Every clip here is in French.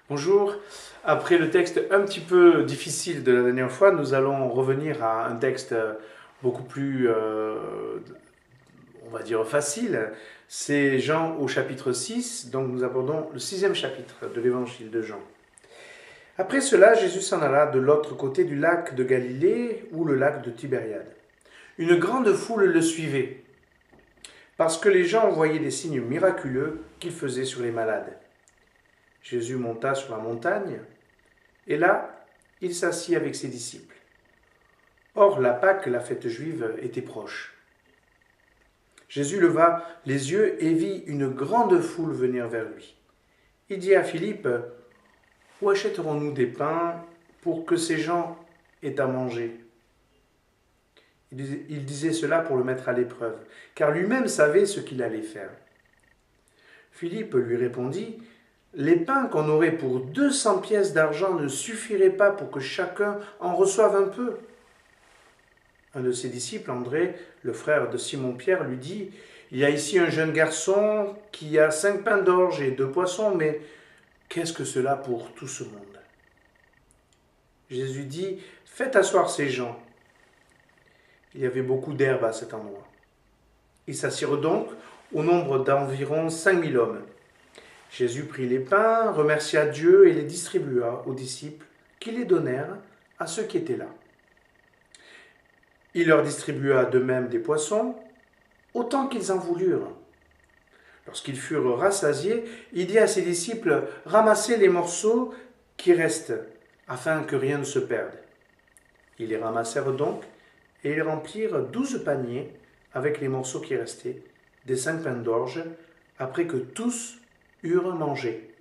Bonjour. Après le texte un petit peu difficile de la dernière fois, nous allons revenir à un texte beaucoup plus, on va dire, facile. C'est Jean au chapitre 6, donc nous abordons le sixième chapitre de l'évangile de Jean. Après cela, Jésus s'en alla de l'autre côté du lac de Galilée, ou le lac de Tibériade. Une grande foule le suivait, parce que les gens voyaient des signes miraculeux qu'il faisait sur les malades. Jésus monta sur la montagne, et là, il s'assit avec ses disciples. Or, la Pâque, la fête juive, était proche. Jésus leva les yeux et vit une grande foule venir vers lui. Il dit à Philippe, où achèterons-nous des pains pour que ces gens aient à manger? Il disait cela pour le mettre à l'épreuve, car lui-même savait ce qu'il allait faire. Philippe lui répondit, les pains qu'on aurait pour 200 pièces d'argent ne suffiraient pas pour que chacun en reçoive un peu. Un de ses disciples, André, le frère de Simon-Pierre, lui dit, il y a ici un jeune garçon qui a 5 pains d'orge et 2 poissons, mais qu'est-ce que cela pour tout ce monde? Jésus dit, faites asseoir ces gens. Il y avait beaucoup d'herbe à cet endroit. Ils s'assirent donc au nombre d'environ 5000 hommes. Jésus prit les pains, remercia Dieu et les distribua aux disciples qui les donnèrent à ceux qui étaient là. Il leur distribua de même des poissons, autant qu'ils en voulurent. Lorsqu'ils furent rassasiés, il dit à ses disciples, ramassez les morceaux qui restent, afin que rien ne se perde. Ils les ramassèrent donc, et ils remplirent 12 paniers avec les morceaux qui restaient, des 5 pains d'orge, après que tous eurent mangé.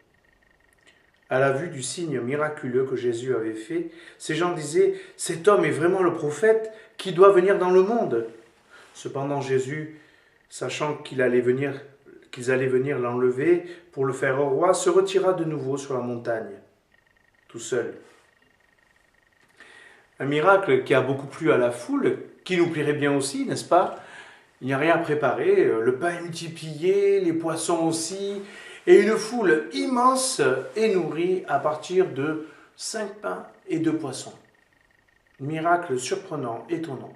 À la vue du signe miraculeux que Jésus avait fait, ces gens disaient, cet homme est vraiment le prophète qui doit venir dans le monde. Cependant Jésus, sachant qu'ils allaient venir l'enlever pour le faire au roi, se retira de nouveau sur la montagne, tout seul. Un miracle qui a beaucoup plu à la foule, qui nous plairait bien aussi, n'est-ce pas? Il n'y a rien à préparer, le pain est multiplié, les poissons aussi, et une foule immense est nourrie à partir de 5 pains et 2 poissons. Miracle surprenant, étonnant.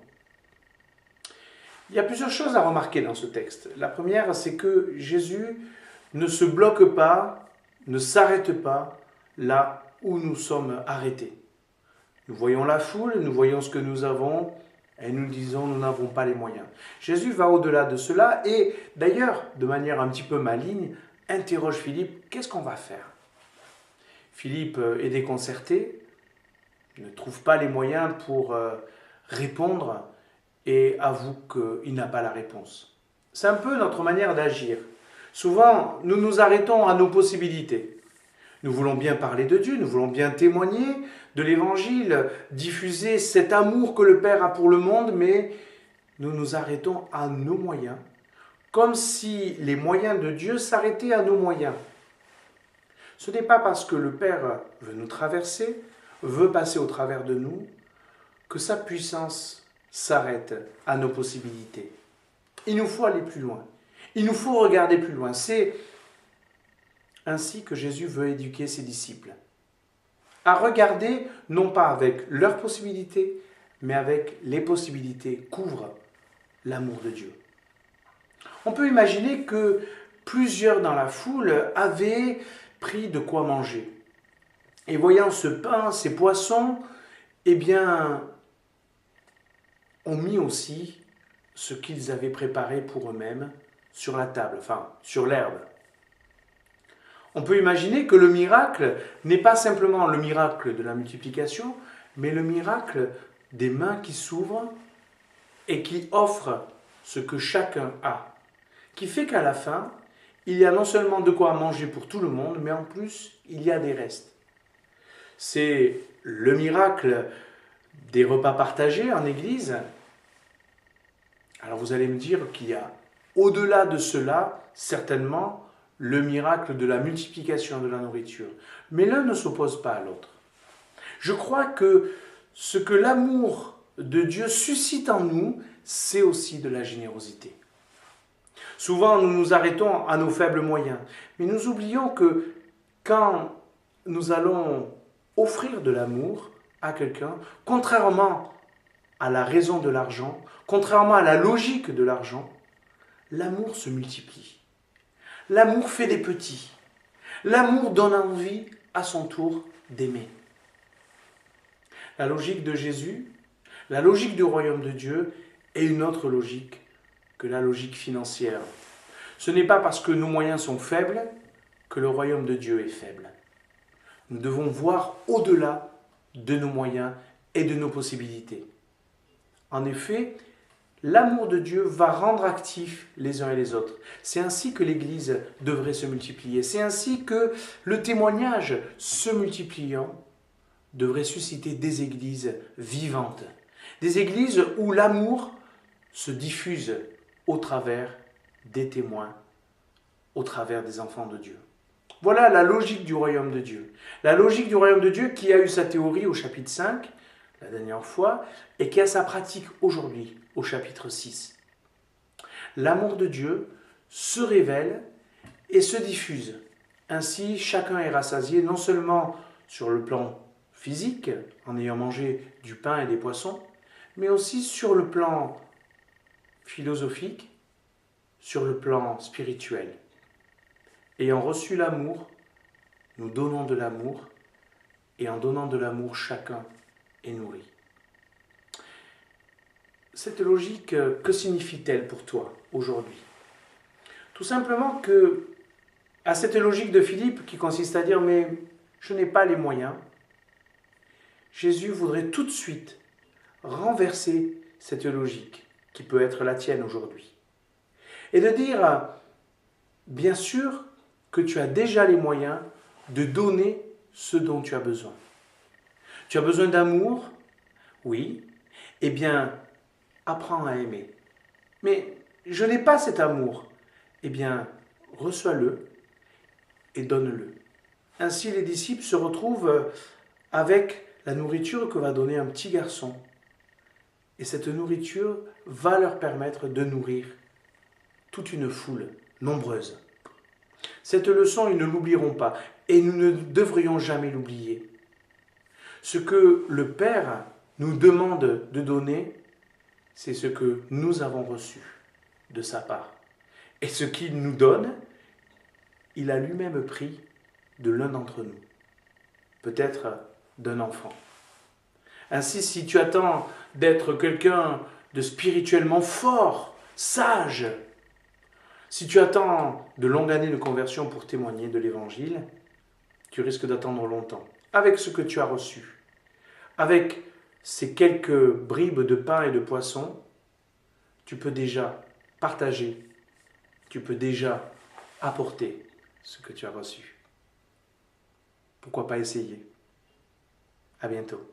Il y a plusieurs choses à remarquer dans ce texte. La première, c'est que Jésus ne se bloque pas, ne s'arrête pas là où nous sommes arrêtés. Nous voyons la foule, nous voyons ce que nous avons, et nous disons nous n'avons pas les moyens. Jésus va au-delà de cela et d'ailleurs, de manière un petit peu maligne, interroge Philippe, qu'est-ce qu'on va faire? Philippe est déconcerté, ne trouve pas les moyens pour répondre et avoue qu'il n'a pas la réponse. C'est un peu notre manière d'agir. Souvent, nous nous arrêtons à nos possibilités. Nous voulons bien parler de Dieu, nous voulons bien témoigner de l'Évangile, diffuser cet amour que le Père a pour le monde, mais nous nous arrêtons à nos moyens, comme si les moyens de Dieu s'arrêtaient à nos moyens. Ce n'est pas parce que le Père veut nous traverser, veut passer au travers de nous, que sa puissance s'arrête à nos possibilités. Il nous faut aller plus loin. Il nous faut regarder plus loin. C'est ainsi que Jésus veut éduquer ses disciples. À regarder, non pas avec leurs possibilités, mais avec les possibilités qu'ouvre l'amour de Dieu. On peut imaginer que plusieurs dans la foule avaient pris de quoi manger. Et voyant ce pain, ces poissons, eh bien, ont mis aussi ce qu'ils avaient préparé pour eux-mêmes sur la table, enfin, sur l'herbe. On peut imaginer que le miracle n'est pas simplement le miracle de la multiplication, mais le miracle des mains qui s'ouvrent et qui offrent ce que chacun a, qui fait qu'à la fin, il y a non seulement de quoi manger pour tout le monde, mais en plus, il y a des restes. C'est le miracle des repas partagés en église. Alors vous allez me dire qu'il y a au-delà de cela, certainement, le miracle de la multiplication de la nourriture. Mais l'un ne s'oppose pas à l'autre. Je crois que ce que l'amour de Dieu suscite en nous, c'est aussi de la générosité. Souvent, nous nous arrêtons à nos faibles moyens, mais nous oublions que quand nous allons offrir de l'amour à quelqu'un, contrairement à la raison de l'argent, contrairement à la logique de l'argent, l'amour se multiplie. L'amour fait des petits. L'amour donne envie à son tour d'aimer. La logique de Jésus, la logique du royaume de Dieu est une autre logique que la logique financière. Ce n'est pas parce que nos moyens sont faibles que le royaume de Dieu est faible. Nous devons voir au-delà de nos moyens et de nos possibilités. En effet, l'amour de Dieu va rendre actifs les uns et les autres. C'est ainsi que l'Église devrait se multiplier. C'est ainsi que le témoignage se multipliant devrait susciter des églises vivantes. Des églises où l'amour se diffuse au travers des témoins, au travers des enfants de Dieu. Voilà la logique du royaume de Dieu. La logique du royaume de Dieu qui a eu sa théorie au chapitre 5, la dernière fois, et qui a sa pratique aujourd'hui, au chapitre 6. L'amour de Dieu se révèle et se diffuse. Ainsi, chacun est rassasié non seulement sur le plan physique, en ayant mangé du pain et des poissons, mais aussi sur le plan philosophique, sur le plan spirituel. Ayant reçu l'amour, nous donnons de l'amour, et en donnant de l'amour, chacun est nourri. Cette logique, que signifie-t-elle pour toi aujourd'hui? Tout simplement que, à cette logique de Philippe qui consiste à dire « mais je n'ai pas les moyens », Jésus voudrait tout de suite renverser cette logique qui peut être la tienne aujourd'hui. Et de dire « bien sûr que tu as déjà les moyens de donner ce dont tu as besoin. Tu as besoin d'amour? Oui. Eh bien, apprends à aimer. Mais je n'ai pas cet amour. Eh bien, reçois-le et donne-le. » Ainsi, les disciples se retrouvent avec la nourriture que va donner un petit garçon. Et cette nourriture va leur permettre de nourrir toute une foule nombreuse. Cette leçon, ils ne l'oublieront pas et nous ne devrions jamais l'oublier. Ce que le Père nous demande de donner, c'est ce que nous avons reçu de sa part. Et ce qu'il nous donne, il a lui-même pris de l'un d'entre nous, peut-être d'un enfant. Ainsi, si tu attends d'être quelqu'un de spirituellement fort, sage, si tu attends de longues années de conversion pour témoigner de l'Évangile, tu risques d'attendre longtemps. Avec ce que tu as reçu, avec ces quelques bribes de pain et de poisson, tu peux déjà partager, tu peux déjà apporter ce que tu as reçu. Pourquoi pas essayer? À bientôt.